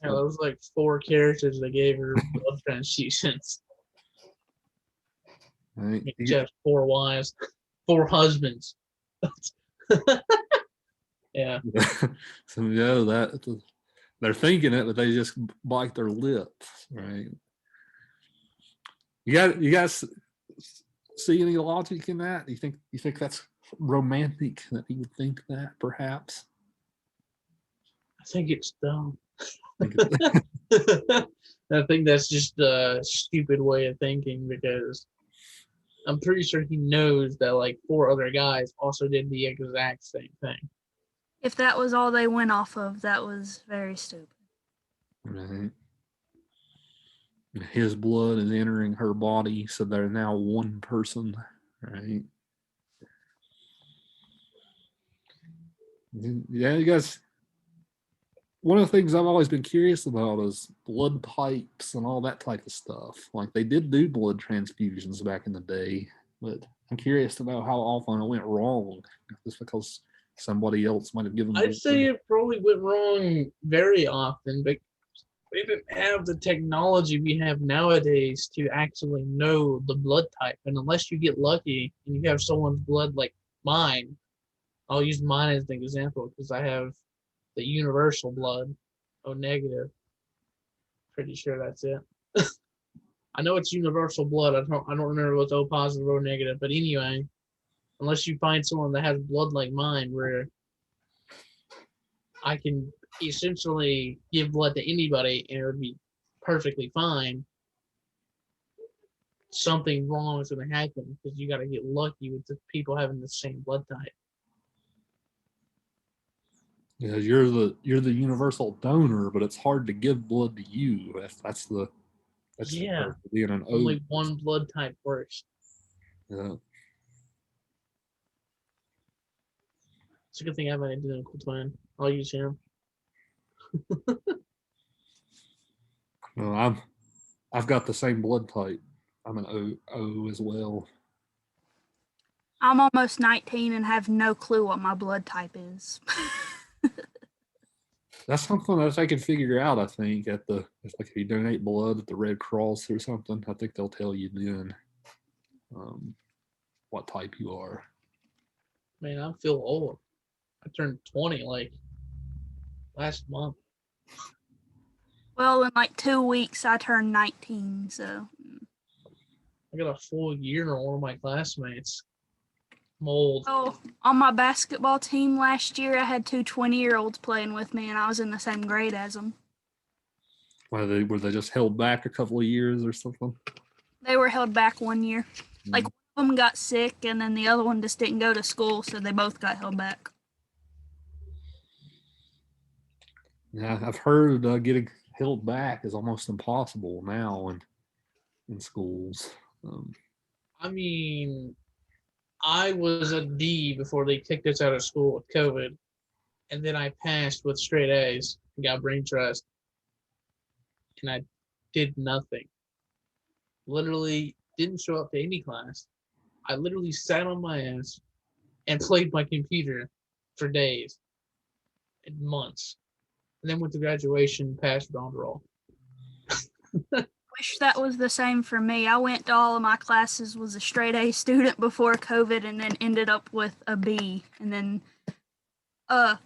there was like 4 characters that gave her blood transfusions. Right. Just 4 wives, 4 husbands. Yeah. So that they're thinking it, but they just bite their lips, right? You guys see any logic in that? You think that's romantic that he would think that, perhaps? I think it's dumb. I think that's just a stupid way of thinking, because I'm pretty sure he knows that like 4 other guys also did the exact same thing. If that was all they went off of, that was very stupid. Right. His blood is entering her body, so they're now one person, right? Yeah, you guys, one of the things I've always been curious about is blood types and all that type of stuff. Like, they did do blood transfusions back in the day, but I'm curious to know how often it went wrong, just because somebody else might have given. I'd say it probably went wrong very often, but they didn't have the technology we have nowadays to actually know the blood type. And unless you get lucky and you have someone's blood like mine, I'll use mine as an example because I have the universal blood, O negative. Pretty sure that's it. I know it's universal blood. I don't remember what's O positive, O negative. But anyway, unless you find someone that has blood like mine, where I can essentially give blood to anybody and it would be perfectly fine. Something wrong is going to happen because you got to get lucky with the people having the same blood type. Yeah, you're the universal donor, but it's hard to give blood to you. That's the Yeah, perk of being an O. only one blood type works. Yeah. It's a good thing I have an identical twin. I'll use him. No, I've got the same blood type. I'm an O as well. I'm almost 19 and have no clue what my blood type is. That's something that they can figure out. I think it's like if you donate blood at the Red Cross or something, I think they'll tell you then what type you are. Man, I feel old. I turned 20 like last month. Well, in like 2 weeks, I turned 19, so. I got a full year on one of my classmates. I'm old. Oh, on my basketball team last year, I had two 20-year-olds playing with me, and I was in the same grade as them. Were they just held back a couple of years or something? They were held back 1 year. Like, one of them got sick, and then the other one just didn't go to school, so they both got held back. Yeah, I've heard getting held back is almost impossible now in schools. I mean, I was a D before they kicked us out of school with COVID. And then I passed with straight A's and got brain trust. And I did nothing. Literally didn't show up to any class. I literally sat on my ass and played my computer for days and months. And then went to graduation, passed with honor roll. Wish that was the same for me. I went to all of my classes, was a straight A student before COVID, and then ended up with a B. And then I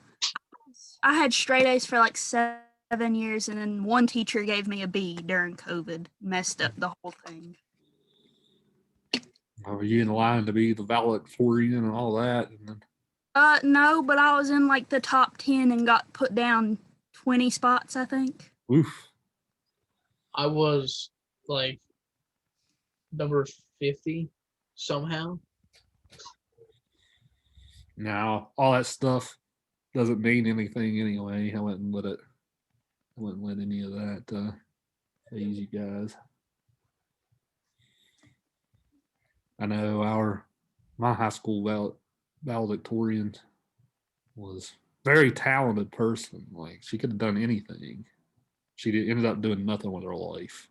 had straight A's for like 7 years, and then one teacher gave me a B during COVID. Messed up the whole thing. Were you in line to be the valedictorian and all that? And then... No, but I was in like the top 10 and got put down 20 spots, I think. Oof. I was like number 50 somehow. Now, all that stuff doesn't mean anything anyway. I wouldn't let any of that phase you guys. I know my high school valedictorian was a very talented person. Like, she could have done anything. She ended up doing nothing with her life.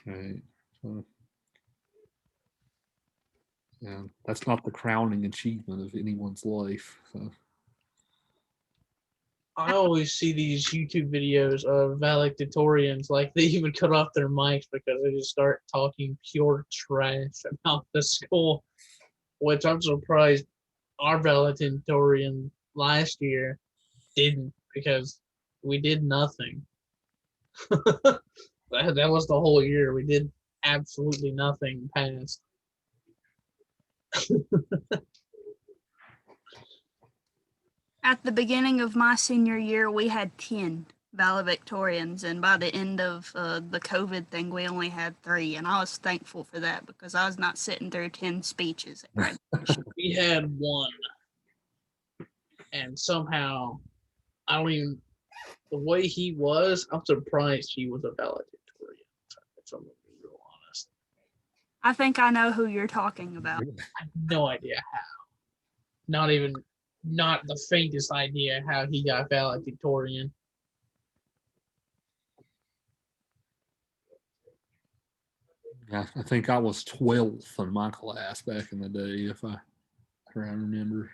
Right. So, yeah, that's not the crowning achievement of anyone's life. So. I always see these YouTube videos of valedictorians, like they even cut off their mics because they just start talking pure trash about the school, which I'm surprised our valedictorian last year didn't, because we did nothing. That was the whole year. We did absolutely nothing past. At the beginning of my senior year, we had 10 valedictorians, and by the end of the COVID thing, we only had 3, and I was thankful for that because I was not sitting through 10 speeches at graduation. We had 1, and somehow, I don't even, the way he was, I'm surprised he was a valedictorian, if I'm going to be real honest. I think I know who you're talking about. I have no idea how. Not the faintest idea how he got valedictorian. Yeah, I think I was 12th in my class back in the day, if I remember.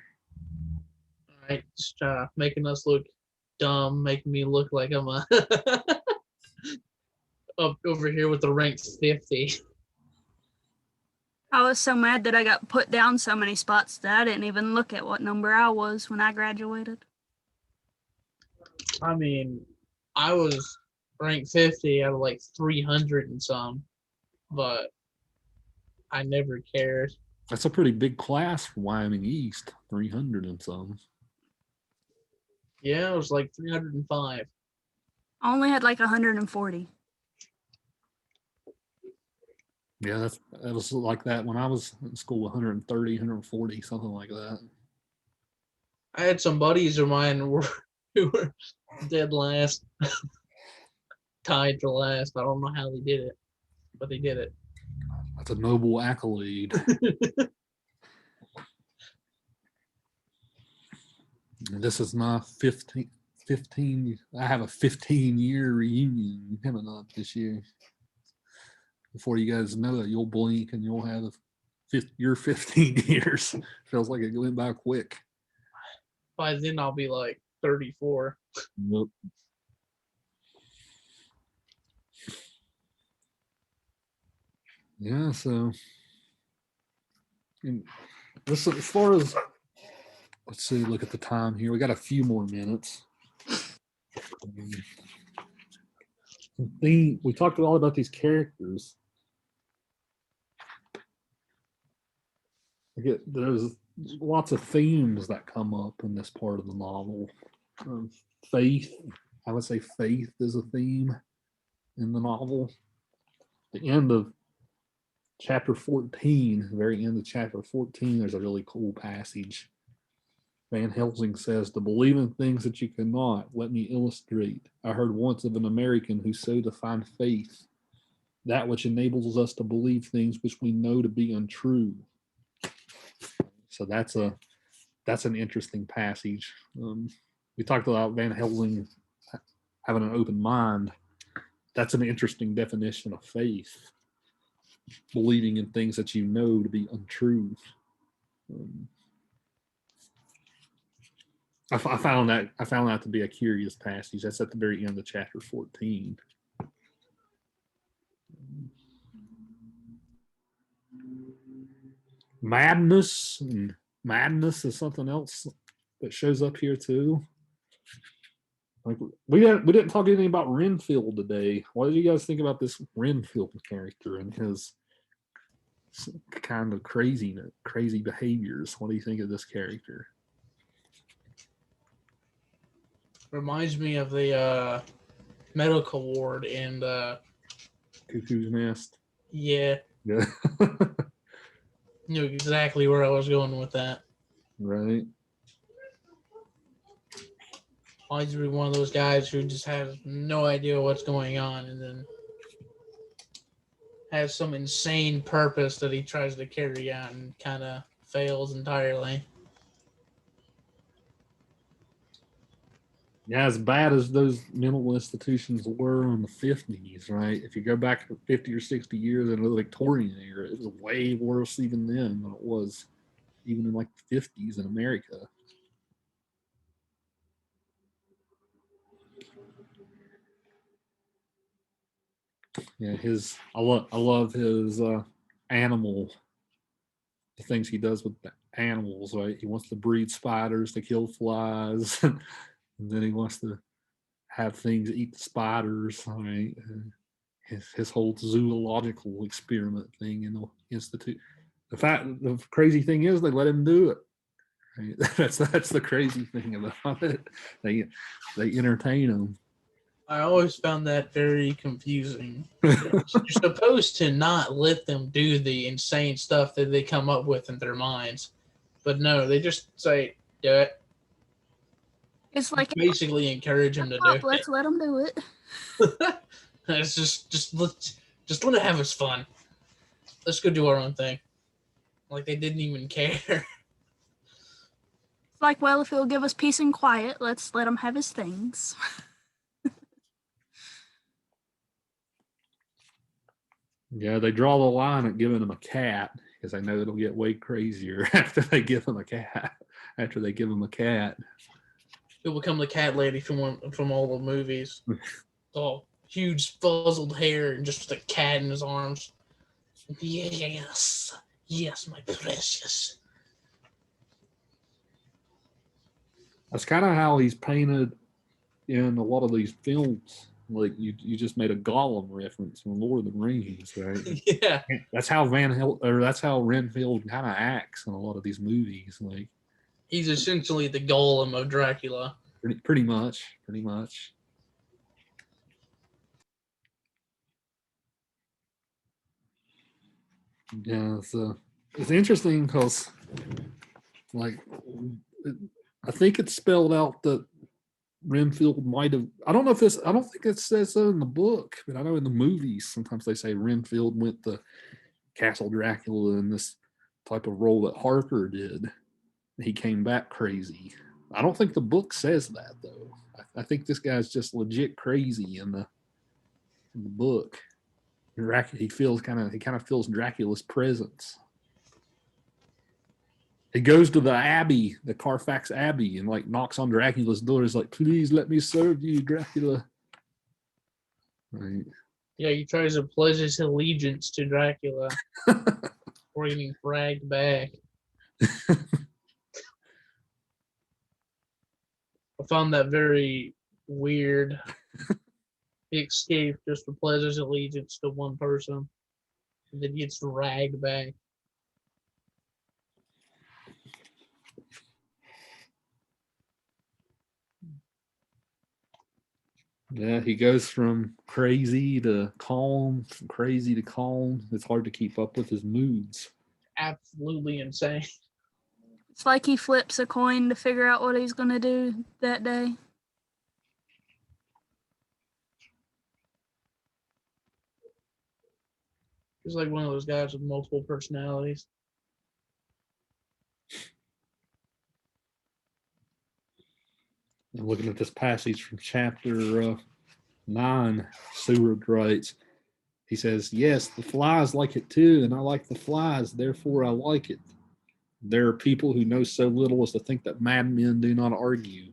All right, just making us look dumb, making me look like I'm up over here with the ranked 50. I was so mad that I got put down so many spots that I didn't even look at what number I was when I graduated. I mean, I was ranked 50 out of like 300 and some, but I never cared. That's a pretty big class for Wyoming East, 300 and some. Yeah, it was like 305. I only had like 140. Yeah, that was like that when I was in school, 130, 140, something like that. I had some buddies of mine who were dead last, tied for last. I don't know how they did it, but they did it. That's a noble accolade. And this is my 15. I have a 15-year reunion coming up this year. Before you guys know it, you'll blink and you'll have your 15 years. Feels like it went by quick. By then, I'll be like 34. Nope. Yeah, so this, as far as, let's see, look at the time here. We got a few more minutes. We talked all about these characters. There's lots of themes that come up in this part of the novel. Faith, I would say faith is a theme in the novel. The end of chapter 14, the very end of chapter 14, there's a really cool passage. Van Helsing says, "To believe in things that you cannot, let me illustrate. I heard once of an American who so defined faith, that which enables us to believe things which we know to be untrue." So that's an interesting passage. We talked about Van Helsing having an open mind. That's an interesting definition of faith, believing in things that you know to be untrue. I found that to be a curious passage. That's at the very end of chapter 14. Madness is something else that shows up here too. Like we didn't talk anything about Renfield today. What did you guys think about this Renfield character and his kind of crazy behaviors? What do you think of this character? Reminds me of the medical ward in Cuckoo's Nest. Yeah. Yeah. Knew exactly where I was going with that. Right. Reminds me of one of those guys who just has no idea what's going on and then has some insane purpose that he tries to carry out and kind of fails entirely. Yeah, as bad as those mental institutions were in the 50s, right? If you go back 50 or 60 years into the Victorian era, it was way worse even then than it was even in like the 50s in America. Yeah, I love his animal, the things he does with the animals, right? He wants to breed spiders to kill flies, and then he wants to have things eat the spiders, right? His whole zoological experiment thing in the institute. The crazy thing is they let him do it. Right? That's the crazy thing about it. They entertain him. I always found that very confusing. You're supposed to not let them do the insane stuff that they come up with in their minds. But no, they just say, do it. It's like Basically encourage him to do it. let's let them do it. It's just let it have its fun. Let's go do our own thing. Like they didn't even care. It's like, well, if he'll give us peace and quiet, let's let him have his things. Yeah, they draw the line at giving him a cat because I know it'll get way crazier after they give him a cat. After they give him a cat, He'll become the cat lady from all the movies. All huge fuzzled hair and just a cat in his arms. Yes, my precious. that's kind of how he's painted in a lot of these films. Like you just made a Gollum reference from Lord of the Rings, right? Yeah, That's how that's how Renfield kind of acts in a lot of these movies. Like he's essentially the golem of Dracula. Pretty much. Pretty much. Yeah, so it's interesting because, like, I think it's spelled out that Renfield might have. I don't know if this. I don't think it says so in the book, but I know in the movies sometimes they say Renfield went to Castle Dracula in this type of role that Harker did. He came back crazy. I don't think the book says that though. I think this guy's just legit crazy in the book. He kind of feels Dracula's presence. He goes to the Abbey, the Carfax Abbey, and like knocks on Dracula's door. He's like, "Please let me serve you, Dracula." Right. Yeah, he tries to pledge his allegiance to Dracula before getting dragged back. I found that very weird. He escaped just to pledge his allegiance to one person, and then gets dragged back. Yeah, he goes from crazy to calm, from crazy to calm. It's hard to keep up with his moods. Absolutely insane. It's like he flips a coin to figure out what he's going to do that day. He's like one of those guys with multiple personalities. And looking at this passage from chapter 9, Seward writes, he says, "Yes, the flies like it too, and I like the flies, therefore I like it. There are people who know so little as to think that madmen do not argue.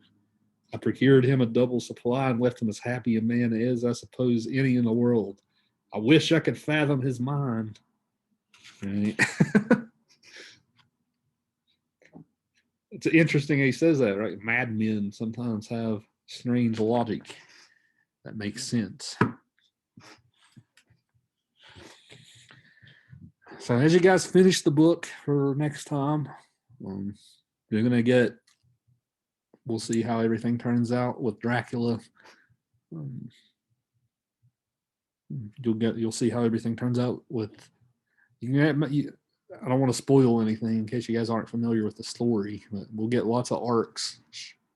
I procured him a double supply and left him as happy a man as I suppose any in the world. I wish I could fathom his mind." Right? It's interesting he says that, right? Madmen sometimes have strange logic that makes sense. So as you guys finish the book for next time, you're gonna get. We'll see how everything turns out with Dracula. You'll see how everything turns out with. I don't want to spoil anything in case you guys aren't familiar with the story, but we'll get lots of arcs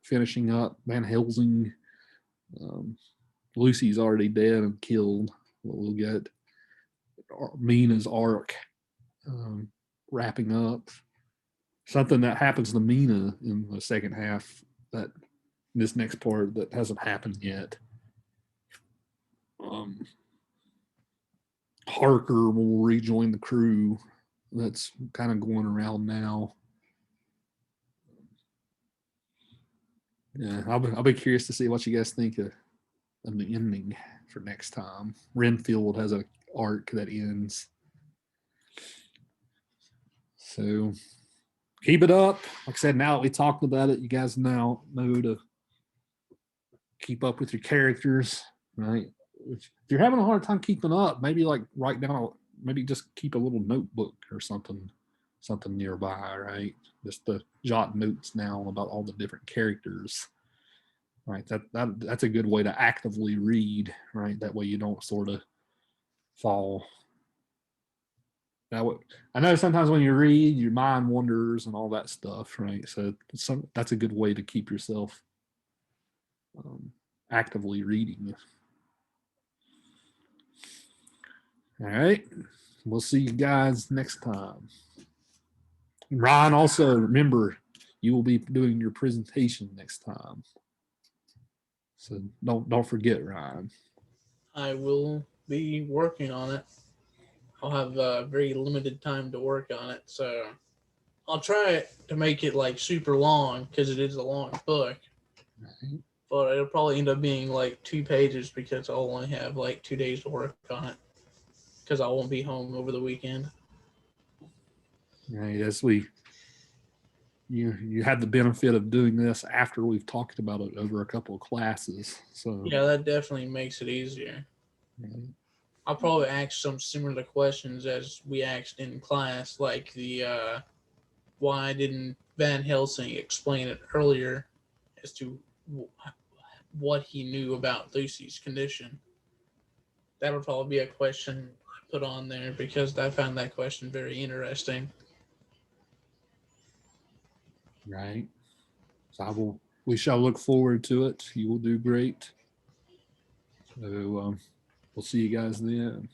finishing up. Van Helsing, Lucy's already dead and killed. We'll get Mina's arc wrapping up. Something that happens to Mina in the second half, that this next part that hasn't happened yet. Harker will rejoin the crew. That's kind of going around now. Yeah, I'll be curious to see what you guys think of the ending for next time. Renfield has an arc that ends. So keep it up. Like I said, now that we talked about it, you guys now know to keep up with your characters, right? If you're having a hard time keeping up, maybe like write down, maybe just keep a little notebook or something nearby, right? Just to jot notes now about all the different characters, right? That's a good way to actively read, right? That way you don't sort of fall. Now, I know sometimes when you read, your mind wanders and all that stuff, right? So that's a good way to keep yourself actively reading. All right. We'll see you guys next time. Ryan, also remember, you will be doing your presentation next time. So don't forget, Ryan. I will be working on it. I'll have very limited time to work on it, so I'll try to make it like super long because it is a long book. Right. But it'll probably end up being like 2 pages because I'll only have like 2 days to work on it because I won't be home over the weekend. Right, as you had the benefit of doing this after we've talked about it over a couple of classes. So yeah, that definitely makes it easier. Right. I'll probably ask some similar questions as we asked in class, like the why didn't Van Helsing explain it earlier as to what he knew about Lucy's condition. That would probably be a question I put on there because I found that question very interesting. Right. So we shall look forward to it. You will do great. So we'll see you guys then.